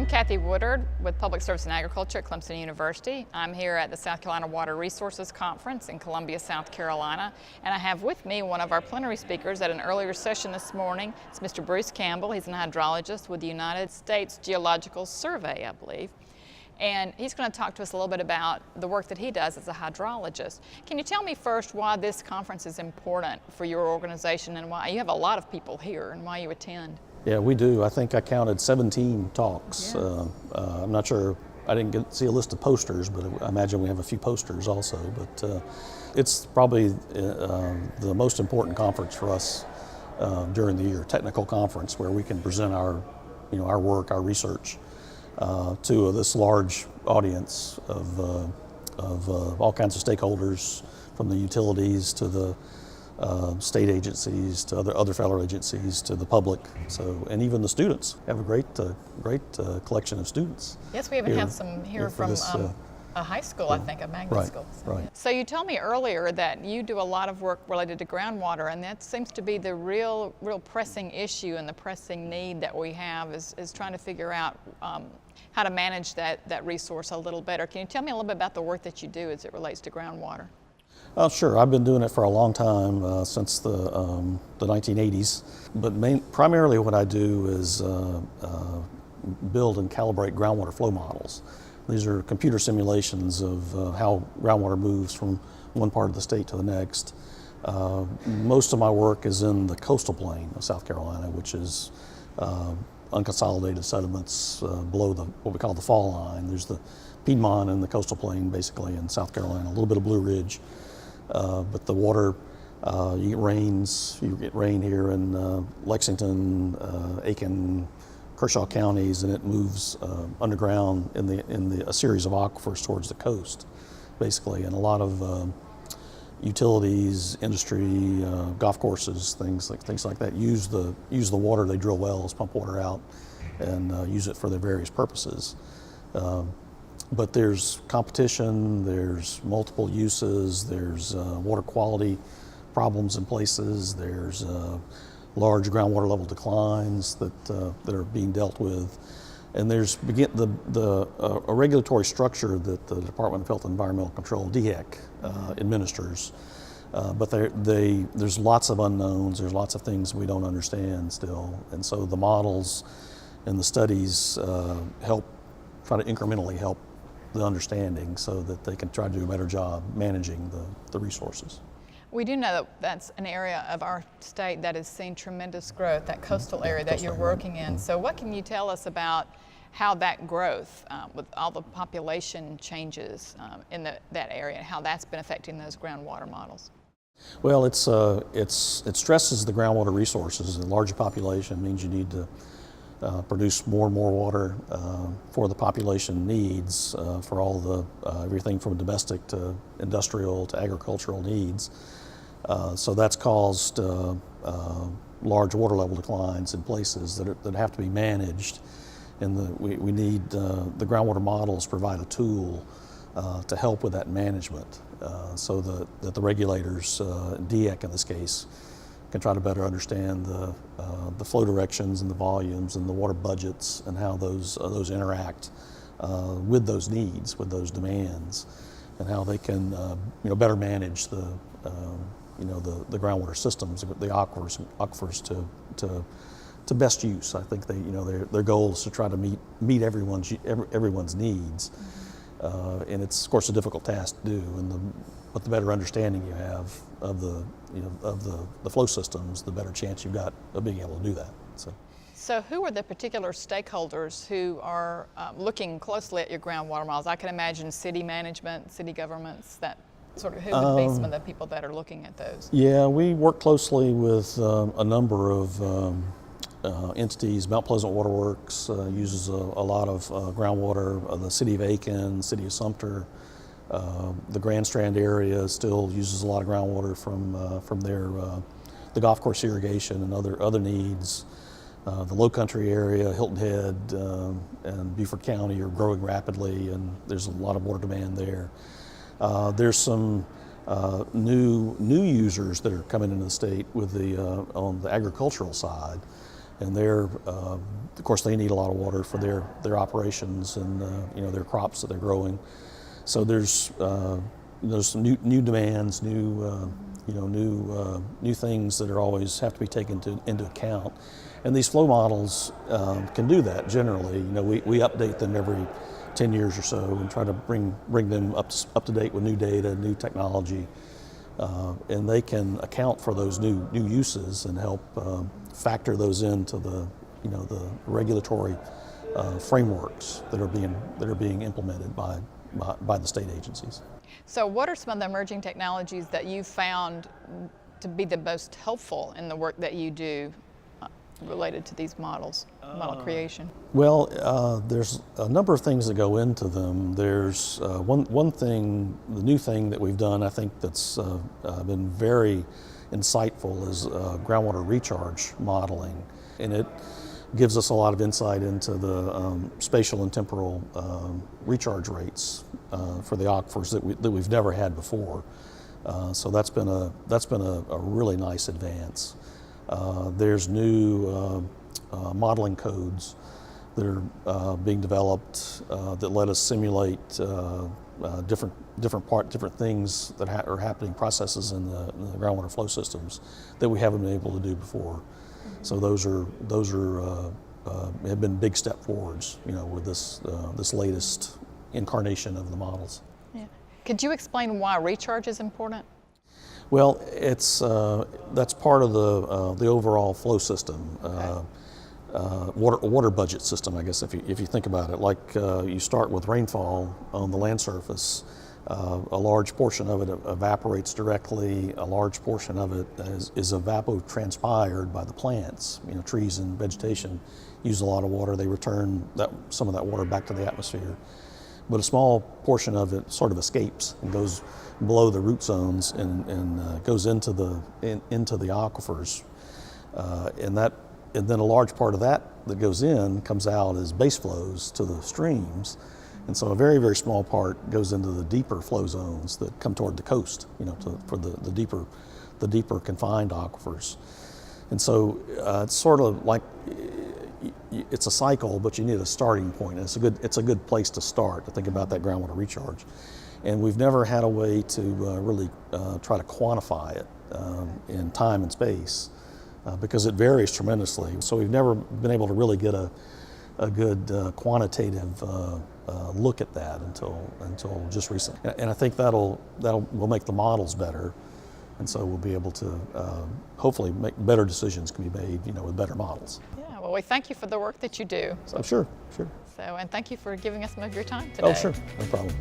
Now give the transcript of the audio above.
Kathy Woodard with Public Service and Agriculture at Clemson University. I'm here at the South Carolina Water Resources Conference in Columbia, South Carolina, and I have with me one of our plenary speakers at an earlier session this morning. It's Mr. Bruce Campbell. He's an hydrologist with the United States Geological Survey, I believe. And he's going to talk to us a little bit about the work that he does as a hydrologist. Can you tell me first why this conference is important for your organization and why you have a lot of people here and why you attend? Yeah, we do. I think I counted 17 talks. Yeah. I'm not sure, I didn't see a list of posters, but I imagine we have a few posters also. But it's probably the most important conference for us during the year, technical conference where we can present our work, our research to this large audience of all kinds of stakeholders, from the utilities to the state agencies to other federal agencies to the public, and even the students. We have a great collection of students. Yes, we even have some here from a high school, I think, a magnet school. So, right. So you told me earlier that you do a lot of work related to groundwater, and that seems to be the real pressing issue and the pressing need that we have is trying to figure out how to manage that resource a little better. Can you tell me a little bit about the work that you do as it relates to groundwater? Sure. I've been doing it for a long time, since the 1980s. But primarily what I do is build and calibrate groundwater flow models. These are computer simulations of how groundwater moves from one part of the state to the next. Most of my work is in the coastal plain of South Carolina, which is unconsolidated sediments below what we call the fall line. There's the Piedmont and the coastal plain basically in South Carolina, a little bit of Blue Ridge. But the water, you get rain here in Lexington, Aiken, Kershaw counties, and it moves underground in a series of aquifers towards the coast, basically. And a lot of utilities, industry, golf courses, things like that use the water. They drill wells, pump water out, and use it for their various purposes. But there's competition, there's multiple uses, there's water quality problems in places, there's large groundwater level declines that are being dealt with. And there's a regulatory structure that the Department of Health and Environmental Control, DHEC, administers. But there's lots of unknowns, there's lots of things we don't understand still. And so the models and the studies try to incrementally help the understanding so that they can try to do a better job managing the resources. We do know that that's an area of our state that has seen tremendous growth, that coastal area that you're working in. So what can you tell us about how that growth, with all the population changes in that area, how that's been affecting those groundwater models? Well, it stresses the groundwater resources. A larger population means you need to produce more and more water for the population needs, for all the everything from domestic to industrial to agricultural needs. So that's caused large water level declines in places that have to be managed, and we need the groundwater models provide a tool to help with that management, so that the regulators, DHEC in this case, can try to better understand the flow directions and the volumes and the water budgets and how those interact with those needs, with those demands, and how they can better manage the groundwater systems, the aquifers to best use. I think their goal is to try to meet everyone's needs. And it's of course a difficult task to do, but the better understanding you have of the flow systems, the better chance you've got of being able to do that. So who are the particular stakeholders who are looking closely at your groundwater models? I can imagine city management, city governments, that sort of, who would be some of the people that are looking at those? Yeah, we work closely with a number of entities. Mount Pleasant Waterworks uses a lot of groundwater. The city of Aiken, city of Sumpter, the Grand Strand area still uses a lot of groundwater from the golf course irrigation and other needs. The Lowcountry area, Hilton Head, and Beaufort County are growing rapidly, and there's a lot of water demand there. There's some new users that are coming into the state with on the agricultural side. and of course, they need a lot of water for their operations and their crops that they're growing. So there's some new demands, new things that are always have to be taken into account. And these flow models can do that generally. We update them every 10 years or so and try to bring them up to date with new data, new technology, and they can account for those new uses and help factor those into the regulatory frameworks that are being implemented by the state agencies. So what are some of the emerging technologies that you found to be the most helpful in the work that you do related to these models, model creation? Well, there's a number of things that go into them. There's one thing, the new thing that we've done, I think that's been very insightful is groundwater recharge modeling. And it gives us a lot of insight into the spatial and temporal recharge rates for the aquifers that we've never had before. So that's been a really nice advance. There's new modeling codes that are being developed that let us simulate different things that are happening, processes in the groundwater flow systems that we haven't been able to do before. So those have been big step forwards, with this latest incarnation of the models. Yeah. Could you explain why recharge is important? Well, that's part of the overall flow system, water budget system, I guess, if you think about it. Like you start with rainfall on the land surface. A large portion of it evaporates directly. A large portion of it is evapotranspired by the plants. Trees and vegetation use a lot of water. They return some of that water back to the atmosphere. But a small portion of it sort of escapes and goes below the root zones and goes into the aquifers. And then a large part of that goes in comes out as base flows to the streams. And so a very, very small part goes into the deeper flow zones that come toward the coast, for the deeper confined aquifers. And so it's sort of like it's a cycle, but you need a starting point. And it's a good place to start to think about that groundwater recharge. And we've never had a way to really try to quantify it in time and space because it varies tremendously. So we've never been able to really get a good quantitative look at that until just recently. And I think will make the models better, and so we'll be able to hopefully make better decisions can be made, with better models. Yeah. Well, we thank you for the work that you do. So sure. So, and thank you for giving us some of your time today. Oh, sure, no problem.